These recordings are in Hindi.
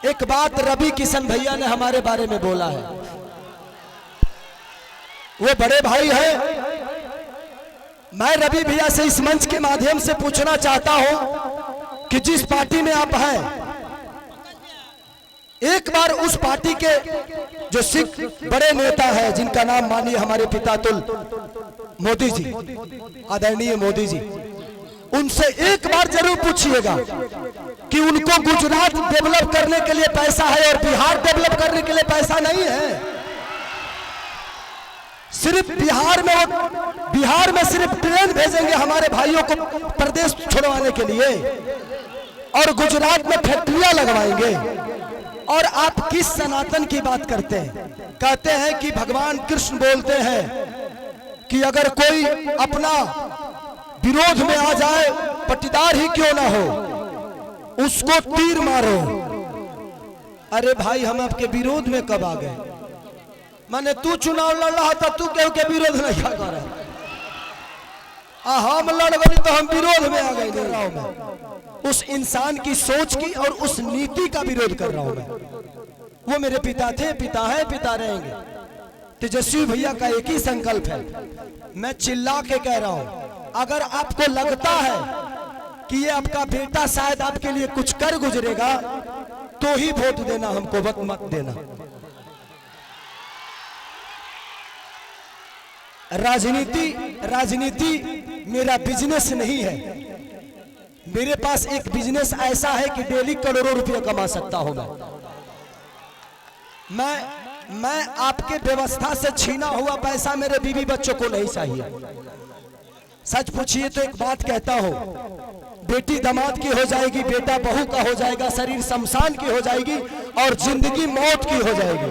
एक बात रवि किशन भैया ने हमारे बारे में बोला है। वो बड़े भाई हैं। मैं रवि भैया से इस मंच के माध्यम से पूछना चाहता हूं कि जिस पार्टी में आप हैं, एक बार उस पार्टी के जो सिख बड़े नेता हैं, जिनका नाम मानिए हमारे पितातुल मोदी जी, आदरणीय मोदी जी, उनसे एक बार जरूर पूछिएगा कि उनको गुजरात डेवलप करने के लिए पैसा है और बिहार डेवलप करने के लिए पैसा नहीं है। सिर्फ बिहार में सिर्फ ट्रेन भेजेंगे हमारे भाइयों को प्रदेश छुड़वाने के लिए, और गुजरात में फैक्ट्रियां लगवाएंगे। और आप किस सनातन की बात करते हैं? कहते हैं कि भगवान कृष्ण बोलते हैं कि अगर कोई अपना विरोध में आ जाए, पट्टीदार ही क्यों ना हो, उसको तीर मारो। अरे भाई, हम आपके विरोध में कब आ गए? माने तू चुनाव लड़ रहा था, तू केहू के विरोध नहीं कर रहा, हम लड़ गए तो हम विरोध में आ गए। कर रहा हूं मैं उस इंसान की सोच की और उस नीति का विरोध कर रहा हूं मैं। वो मेरे पिता थे, पिता है, पिता रहेंगे। तेजस्वी भैया का एक ही संकल्प है, मैं चिल्ला के कह रहा हूं, अगर आपको लगता है कि ये आपका बेटा शायद आपके लिए कुछ कर गुजरेगा, तो ही वोट देना, हमको वक्त मत देना। राजनीति मेरा बिजनेस नहीं है। मेरे पास एक बिजनेस ऐसा है कि डेली करोड़ों रुपए कमा सकता हूं मैं आपके व्यवस्था से छीना हुआ पैसा मेरे बीवी बच्चों को नहीं चाहिए। सच पूछिए तो एक बात कहता हूं, बेटी दामाद की हो जाएगी, बेटा बहू का हो जाएगा, शरीर शमशान की हो जाएगी और जिंदगी मौत की हो जाएगी,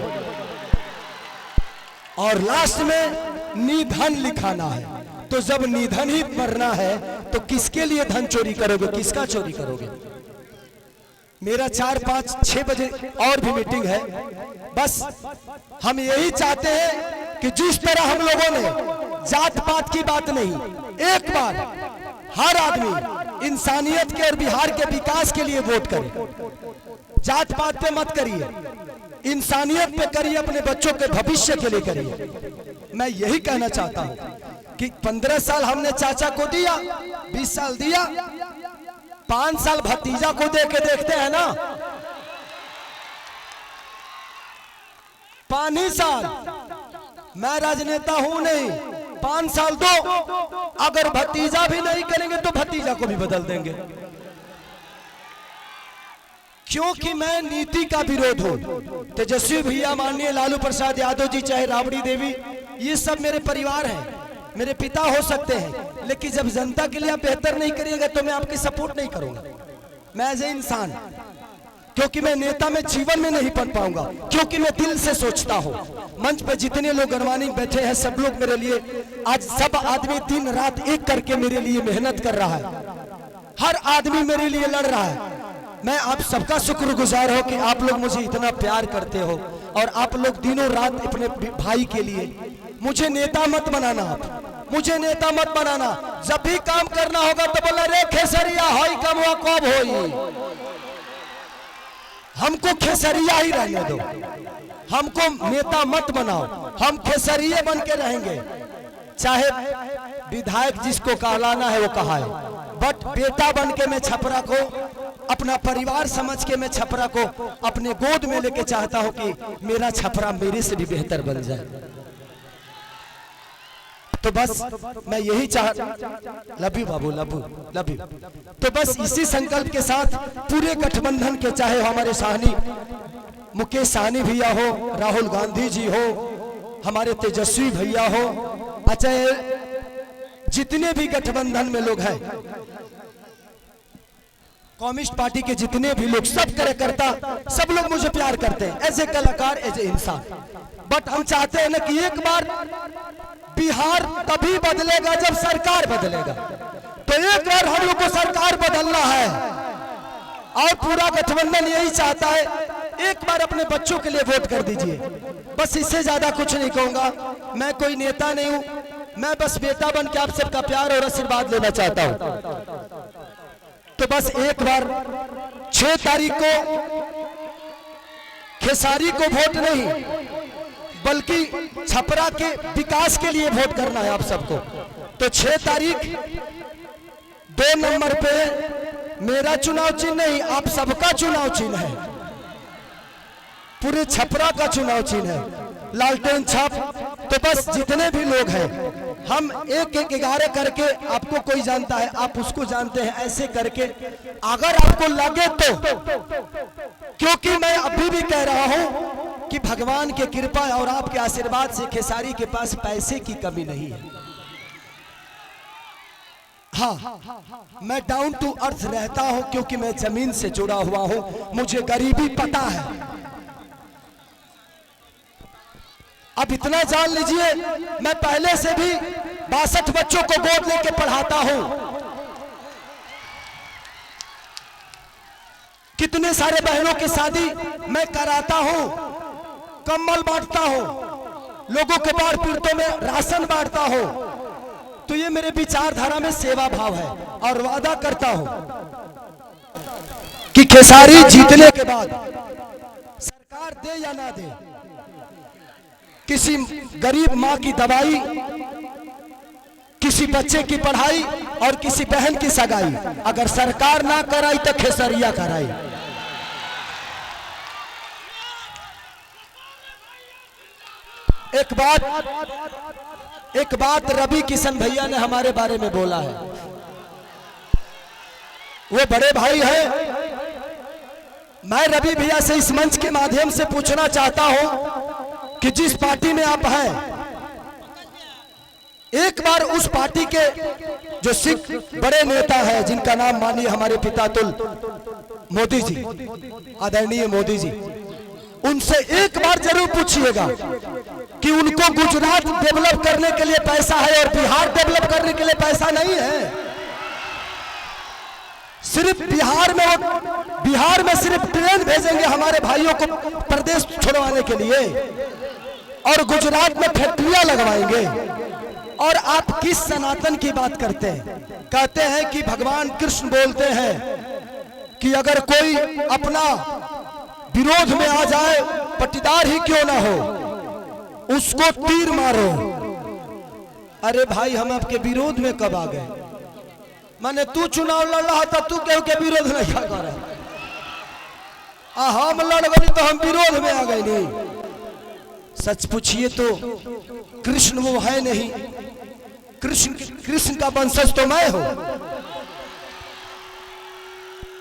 और लास्ट में निधन लिखाना है। तो जब निधन ही मरना है तो किसके लिए धन चोरी करोगे, किसका चोरी करोगे? मेरा 4, 5, 6 बजे और भी मीटिंग है। बस हम यही चाहते हैं कि जिस तरह हम लोगों ने जात पात की बात नहीं, एक बार हर आदमी इंसानियत के और बिहार के विकास के लिए वोट करे। जात पात पे मत करिए, इंसानियत पे करिए, अपने बच्चों के भविष्य के लिए करिए। मैं यही कहना चाहता हूं कि 15 साल हमने चाचा को दिया, 20 साल दिया, 5 साल भतीजा को दे के देखते हैं ना। 5 ही साल, मैं राजनेता हूं नहीं, 5 साल दो, अगर भतीजा भी नहीं करेंगे तो भतीजा को भी बदल देंगे। क्योंकि मैं नीति का विरोध हूं। तेजस्वी भैया, माननीय लालू प्रसाद यादव जी, चाहे राबड़ी देवी, ये सब मेरे परिवार हैं, मेरे पिता हो सकते हैं, लेकिन जब जनता के लिए आप बेहतर नहीं करिएगा तो मैं आपकी सपोर्ट नहीं करूंगा। मैं एज ए इंसान, क्योंकि मैं नेता में जीवन में नहीं बन पाऊंगा, क्योंकि मैं दिल से सोचता हूं। मंच पे जितने लोग गणमानी बैठे हैं, सब लोग मेरे लिए, आज सब आदमी दिन रात एक करके मेरे लिए मेहनत कर रहा है, हर आदमी मेरे लिए लड़ रहा है। मैं आप सबका शुक्रगुजार हो कि आप लोग मुझे इतना प्यार करते हो, और आप लोग दिनों रात अपने भाई के लिए। मुझे नेता मत बनाना, आप मुझे नेता मत बनाना। जब भी काम करना होगा तो बोला, रे खेसरिया होई कमवा कब होई, हमको खेसरिया ही रहने दो, हमको नेता मत बनाओ, हम खेसरिये बन के रहेंगे। चाहे विधायक जिसको कहलाना है वो कहा है, बट बेटा बन के मैं छपरा को, अपना परिवार समझ के मैं छपरा को अपने गोद में लेके चाहता हूं कि मेरा छपरा मेरे से भी बेहतर बन जाए। तो बस मैं यही love you Babu, love you. तो बस इसी संकल्प के साथ पूरे गठबंधन के, चाहे हमारे साहनी मुकेश साहनी भैया हो, राहुल गांधी जी हो, हमारे तेजस्वी भैया हो, चाहे जितने भी गठबंधन में लोग हैं, कम्युनिस्ट पार्टी के जितने भी लोग, सब कार्यकर्ता, सब लोग मुझे प्यार करते हैं एज ए कलाकार, एज ए इंसान। बट हम चाहते हैं ना कि एक बार बिहार तभी बदलेगा जब सरकार बदलेगा। तो एक बार हम लोग को सरकार बदलना है, और पूरा गठबंधन यही चाहता है। एक बार अपने बच्चों के लिए वोट कर दीजिए, बस इससे ज्यादा कुछ नहीं कहूंगा। मैं कोई नेता नहीं हूं, मैं बस बेटा बन के आप सबका प्यार और आशीर्वाद लेना चाहता हूं। तो बस एक बार 6 तारीख को खेसारी को वोट नहीं बल्कि छपरा के विकास के लिए वोट करना है आप सबको। तो 6 तारीख 2 नंबर पे मेरा चुनाव चिन्ह नहीं, आप सबका चुनाव चिन्ह है, पूरे छपरा का चुनाव चिन्ह है लालटेन छाप। तो बस जितने भी लोग हैं हम 1-1-11 करके, आपको कोई जानता है आप उसको जानते हैं, ऐसे करके अगर आपको लगे तो, क्योंकि मैं अभी भी कह रहा हूं कि भगवान की कृपा और आपके आशीर्वाद से खेसारी के पास पैसे की कमी नहीं है। हाँ, मैं डाउन टू अर्थ रहता हूं क्योंकि मैं जमीन से जुड़ा हुआ हूं, मुझे गरीबी पता है। अब इतना जान लीजिए, मैं पहले से भी 62 बच्चों को गोद लेके पढ़ाता हूं, कितने सारे बहनों की शादी मैं कराता हूं, कंबल बांटता हूं, लोगों के बाढ़ पीड़ितों में राशन बांटता हूं। तो ये मेरे विचारधारा में सेवा भाव है और वादा करता हूं कि खेसारी जीतने के बाद सरकार दे या ना दे, किसी गरीब मां की दवाई, किसी बच्चे की पढ़ाई और किसी बहन की सगाई अगर सरकार ना कराई तो खेसरिया कराई। एक बात रवि किशन भैया ने हमारे बारे में बोला है, वो बड़े भाई हैं। मैं रवि भैया से इस मंच के माध्यम से पूछना चाहता हूं कि जिस पार्टी में आप हैं, एक बार उस पार्टी के जो सिख बड़े नेता हैं, जिनका नाम मानिए हमारे पितातुल मोदी जी, आदरणीय मोदी जी, उनसे एक बार जरूर पूछिएगा कि उनको गुजरात डेवलप करने के लिए पैसा है और बिहार डेवलप करने के लिए पैसा नहीं है। सिर्फ बिहार में सिर्फ ट्रेन भेजेंगे हमारे भाइयों को प्रदेश छोड़वाने के लिए, और गुजरात में फैक्ट्रियां लगवाएंगे। और आप किस सनातन की बात करते हैं? कहते हैं कि भगवान कृष्ण बोलते हैं कि अगर कोई अपना विरोध में आ जाए, पट्टीदार ही क्यों ना हो, उसको तीर मारो। अरे भाई, हम आपके विरोध में कब आ गए? माने तू चुनाव लड़ रहा था, तू केहू के विरोध नहीं कर रहा, हम लड़ गए तो हम विरोध में आ गए नहीं। सच पूछिए तो कृष्ण वो है नहीं, कृष्ण का वंशज तो मैं हूं।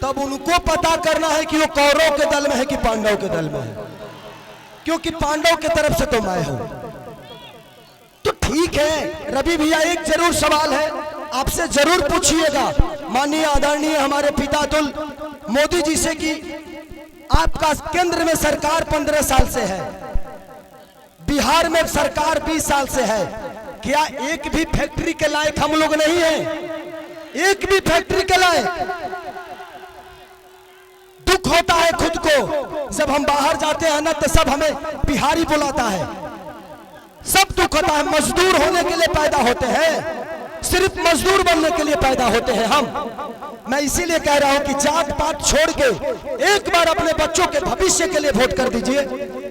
तब उनको पता करना है कि वो कौरव के दल में है कि पांडव के दल में है, क्योंकि पांडव के तरफ से तो मैं हूं। तो ठीक है रवि भैया, एक जरूर सवाल है आपसे जरूर पूछिएगा माननीय आदरणीय हमारे पितातुल मोदी जी से कि आपका केंद्र में सरकार 15 साल से है, बिहार में सरकार 20 साल से है, क्या एक भी फैक्ट्री के लायक हम लोग नहीं हैं? एक भी फैक्ट्री के लायक? दुख होता है खुद को, जब हम बाहर जाते हैं ना तो सब हमें बिहारी बुलाता है, सब दुख होता है। मजदूर होने के लिए पैदा होते हैं, सिर्फ मजदूर बनने के लिए पैदा होते हैं हम। मैं इसीलिए कह रहा हूं कि जात पात छोड़ के एक बार अपने बच्चों के भविष्य के लिए वोट कर दीजिए,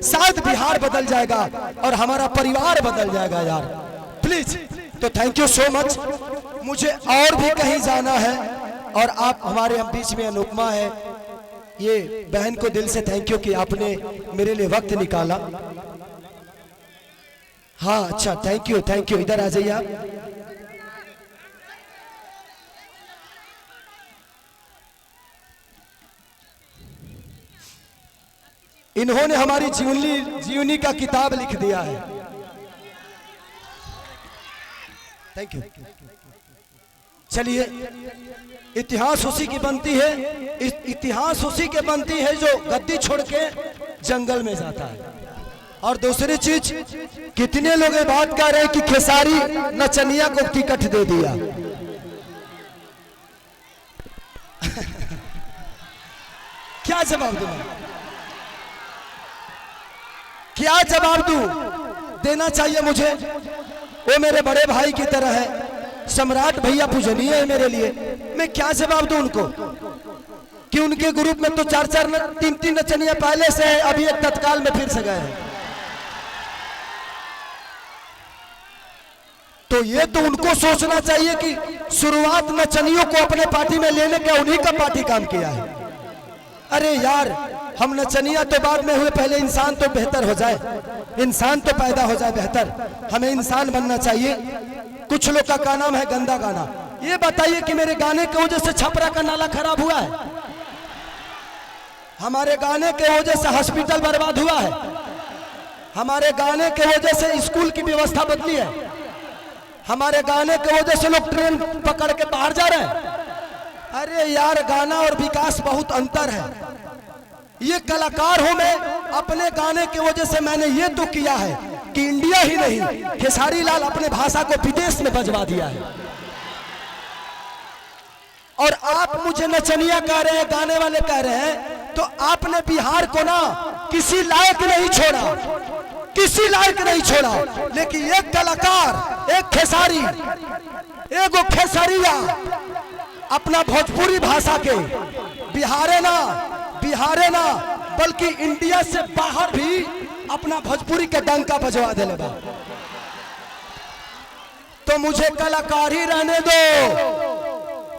शायद बिहार बदल जाएगा और हमारा परिवार बदल जाएगा यार, प्लीज। तो थैंक यू सो मच। मुझे और भी कहीं जाना है और आप हमारे हम बीच में अनुपमा है, ये बहन को दिल से थैंक यू कि आपने मेरे लिए वक्त निकाला। हाँ अच्छा, थैंक यू थैंक यू। इधर आ जाइए आप। इन्होंने हमारी जीवनी का किताब लिख दिया है, थैंक यू। चलिए, इतिहास उसी की बनती है, इतिहास उसी के बनती है जो गद्दी छोड़ के जंगल में जाता है। और दूसरी चीज, कितने लोग ये बात कह रहे हैं कि खेसारी नचनिया को टिकट दे दिया। क्या जवाब दूं? क्या जवाब दूं? देना चाहिए मुझे, वो मेरे बड़े भाई की तरह है, सम्राट भैया पूजनीय है मेरे लिए, मैं क्या जवाब दूं उनको? कि उनके ग्रुप में तो 4-4 3-3 नचनिया पहले से है, अभी एक तत्काल में फिर से गए हैं। तो ये तो उनको सोचना चाहिए कि शुरुआत नचनियों को अपने पार्टी में लेने का उन्हीं का पार्टी काम किया है। अरे यार, हम नचनिया तो बाद में हुए, पहले इंसान तो बेहतर हो जाए, इंसान तो पैदा हो जाए बेहतर। हमें इंसान बनना चाहिए। कुछ लोग का नाम है गंदा गाना। ये बताइए कि मेरे गाने की वजह से छपरा का नाला खराब हुआ है? हमारे गाने के वजह से हॉस्पिटल बर्बाद हुआ है? हमारे गाने के वजह से स्कूल की व्यवस्था बदली है? हमारे गाने के वजह से लोग ट्रेन पकड़ के बाहर जा रहे हैं? अरे यार, गाना और विकास बहुत अंतर है। ये कलाकार हूं मैं, अपने गाने की वजह से मैंने ये तो किया है कि इंडिया ही नहीं, खेसारी लाल अपने भाषा को विदेश में बजवा दिया है। और आप मुझे नचनिया कह रहे हैं, गाने वाले कह रहे हैं, तो आपने बिहार को ना किसी लायक नहीं छोड़ा, किसी लायक नहीं छोड़ा। लेकिन एक कलाकार, एक खेसारी, एक खेसारिया अपना भोजपुरी भाषा के बिहारे ना बल्कि इंडिया से बाहर भी अपना भोजपुरी के डंका बजवा देने बा। तो मुझे कलाकार ही रहने दो,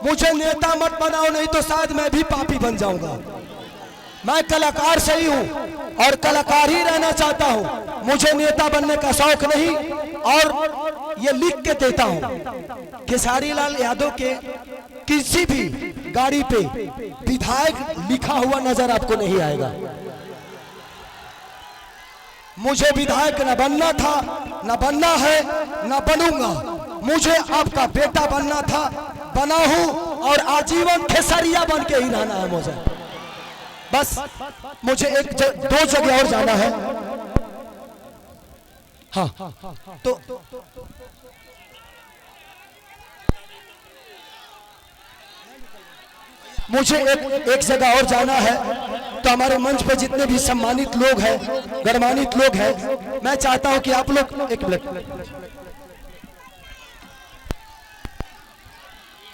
मुझे नेता मत बनाओ, नहीं तो शायद मैं भी पापी बन जाऊंगा। मैं कलाकार सही हूं और कलाकार ही रहना चाहता हूं, मुझे नेता बनने का शौक नहीं। और ये लिख के देता हूं, खेसारी लाल यादव के किसी भी गाड़ी पे विधायक लिखा हुआ नजर आपको नहीं आएगा। मुझे विधायक न बनना था, न बनना है, न बनूंगा। मुझे आपका बेटा बनना था, बना हूं और आजीवन खेसारिया बन के ही रहना है मुझे। बस मुझे दो जगह और जाना है। हाँ, तो मुझे एक जगह और जाना है। तो हमारे मंच पर जितने भी सम्मानित लोग हैं, गणमान्वित लोग हैं, मैं चाहता हूं कि आप लोग एक मिनट,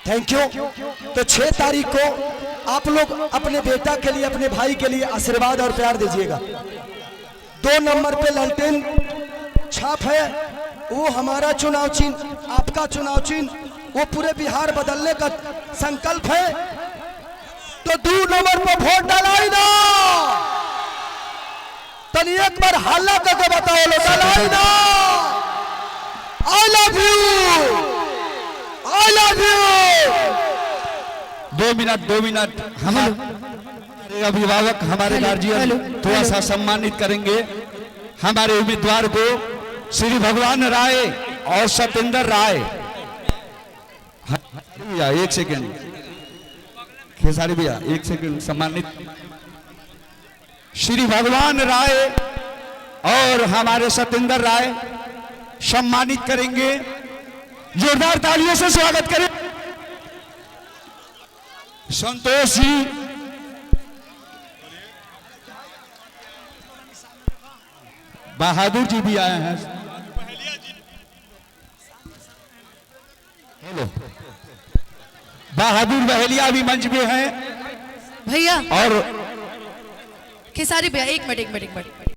थैंक यू। तो 6 तारीख को आप लोग अपने बेटा के लिए, अपने भाई के लिए आशीर्वाद और प्यार दीजिएगा। 2 नंबर पे लालटेन छाप है, वो हमारा चुनाव चिन्ह, आपका चुनाव चिन्ह, वो पूरे बिहार बदलने का संकल्प है। तो 2 नंबर पर वोट डालाई ना, तनी एक बार हल्ला करके बताओ लो, डालाई ना। I love you, I love you. 2 minute हमारे अभिभावक, हमारे गार्जियन थोड़ा सा सम्मानित करेंगे हमारे उम्मीदवार को, श्री भगवान राय और सतेंद्र राय। भैया 1 सेकेंड, खेसारी भैया 1 सेकेंड, सम्मानित श्री भगवान राय और हमारे सतेंद्र राय सम्मानित करेंगे। जोरदार तालियों से स्वागत करें। संतोष जी, बहादुर जी भी आए हैं। हेलो, बहादुर बहेलिया भी मंच में हैं भैया। और खेसारी भैया 1 मिनट